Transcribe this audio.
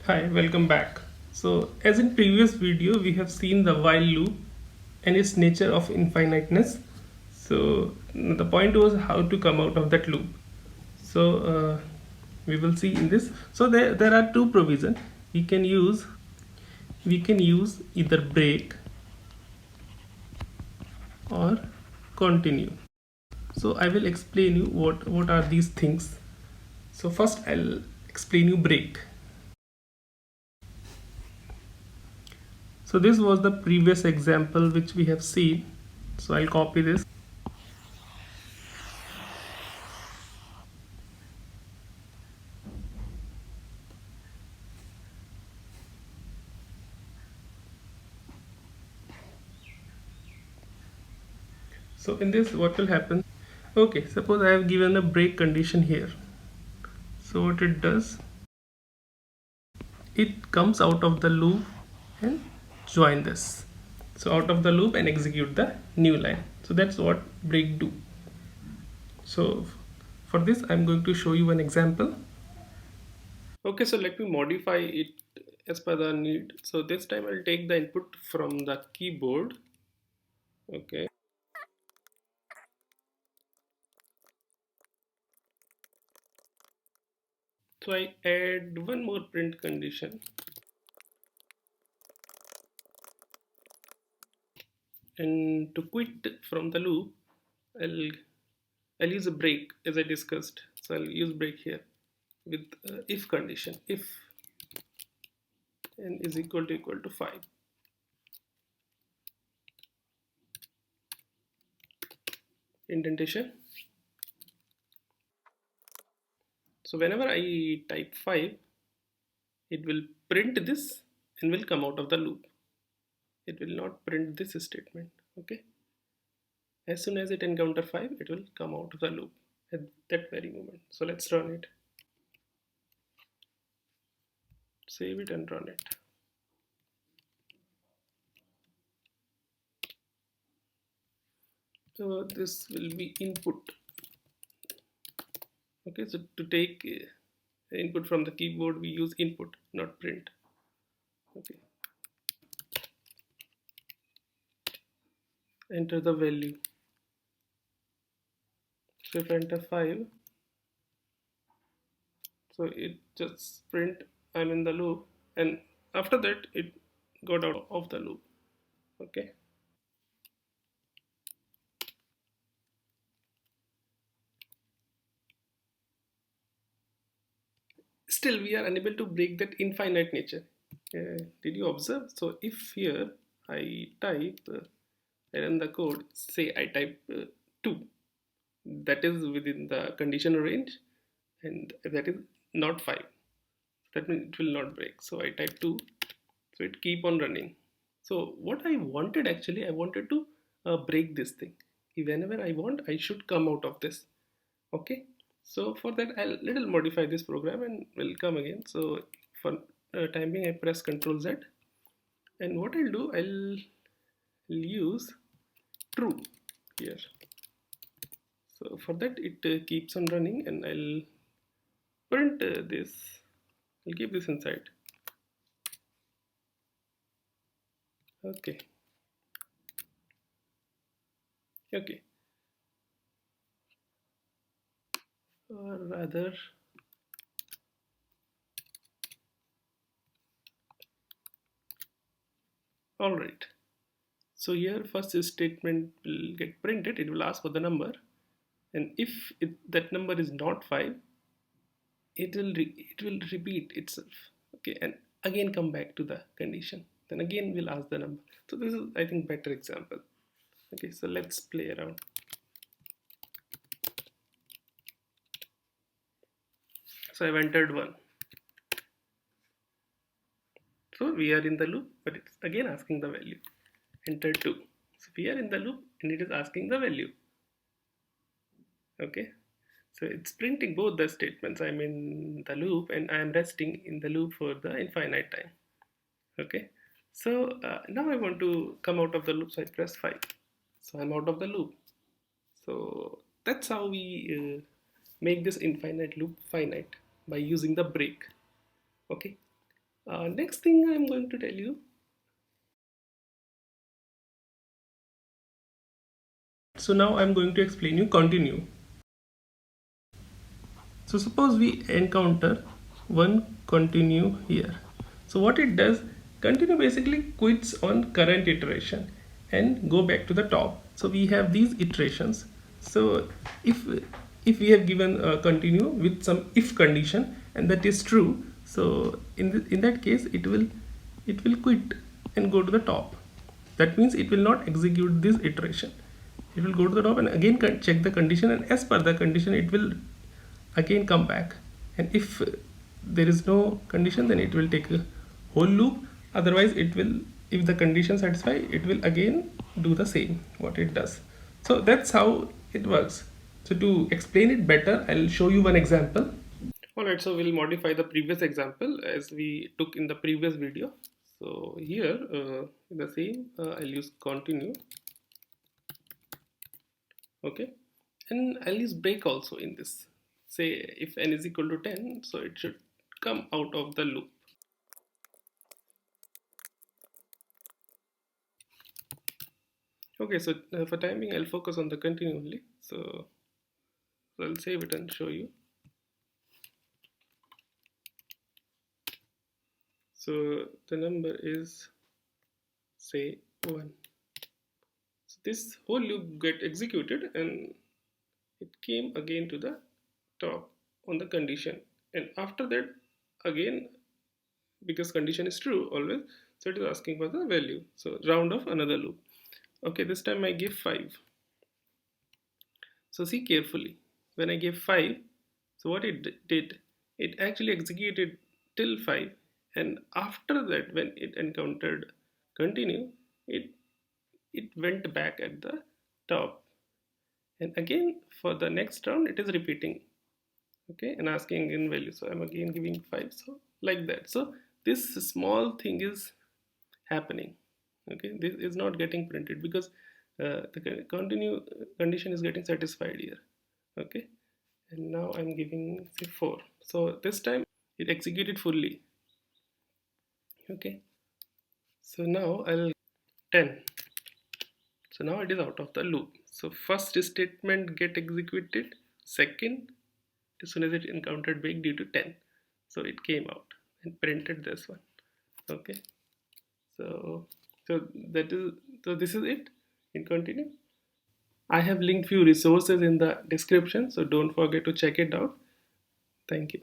Hi, welcome back. So, as in previous video, we have seen the while loop and its nature of infiniteness. So, the point was how to come out of that loop. So, we will see in this. So, there are two provisions. We can use we can use either break or continue. So, I will explain you what are these things. So, first I'll explain you break. So, this was the previous example which we have seen. So, I'll copy this. So in this, what will happen? Okay, suppose I have given a break condition here. So what it does, it comes out of the loop and join this. So out of the loop and execute the new line. So that's what break do. So for this, I'm going to show you an example. Okay, so let me modify it as per the need. So this time I'll take the input from the keyboard. Okay. So I add one more print condition, and to quit from the loop, I'll I'll use a break as I discussed. So I'll use break here with if condition, if n is equal to 5. Indentation. So whenever I type 5, it will print this and will come out of the loop. It will not print this statement. Okay. As soon as it encounter 5, it will come out of the loop at that very moment. So let's run it. Save it and run it. So this will be input. Okay, so to take input from the keyboard, we use input, not print. Okay, enter the value. So if I enter 5, so it just print I'm in the loop, and after that it got out of the loop. Okay, still we are unable to break that infinite nature. Did you observe? So if here I type I run the code, say I type 2, that is within the conditional range, and that is not 5, that means it will not break. So I type 2, so it keep on running. So what I wanted, actually I wanted to break this thing. Whenever I want, I should come out of this. Okay, so for that I'll little modify this program and will come again. So for time being, I press Ctrl Z, and what I'll do, I'll use true here. So for that, it keeps on running, and I'll print this. I'll keep this inside. Okay, okay, or rather, all right. So here first statement will get printed. It will ask for the number, and if that number is not 5, it will repeat itself. Okay, and again come back to the condition. Then again we'll ask the number. So this is, I think, better example. Okay, so let's play around. So I've entered 1. So we are in the loop, but it's again asking the value. Enter 2. So we are in the loop and it is asking the value. Okay, so it's printing both the statements. I'm in the loop and I'm resting in the loop for the infinite time. Okay, so now I want to come out of the loop, so I press 5. So I'm out of the loop. So that's how we make this infinite loop finite, by using the break. Okay, Next thing I'm going to tell you. So now I'm going to explain you continue. So suppose we encounter one continue here. So what it does, continue basically quits on current iteration and go back to the top. So we have these iterations. So if if we have given a continue with some if condition and that is true, so in that case it will quit and go to the top. That means it will not execute this iteration. It will go to the top and again check the condition, and as per the condition it will again come back. And if there is no condition, then it will take a whole loop. Otherwise it will, if the condition satisfy, it will again do the same what it does. So that's how it works. So to explain it better, I'll show you one example. Alright, so we'll modify the previous example as we took in the previous video. So here the same, I'll use continue. Okay, and I'll use break also in this. Say if n is equal to 10, so it should come out of the loop. Okay, so for timing I'll focus on the continue only. So I'll save it and show you. So the number is say 1. So this whole loop get executed and it came again to the top on the condition, and after that again, because condition is true always, so it is asking for the value, so round off another loop. Okay, this time I give 5. So see carefully, when I gave 5, so what it did, it actually executed till 5, and after that when it encountered continue, it it went back at the top, and again for the next round it is repeating. Okay, and asking in value, so I'm again giving 5, so like that. So this small thing is happening. Okay, this is not getting printed because the continue condition is getting satisfied here. Okay, and now I'm giving say 4, so this time it executed fully. Okay, so now I'll 10, so now it is out of the loop. So first statement get executed, second as soon as it encountered break due to 10, so it came out and printed this one. Okay, so that is, so this is it in continue. I have linked few resources in the description, so don't forget to check it out. Thank you.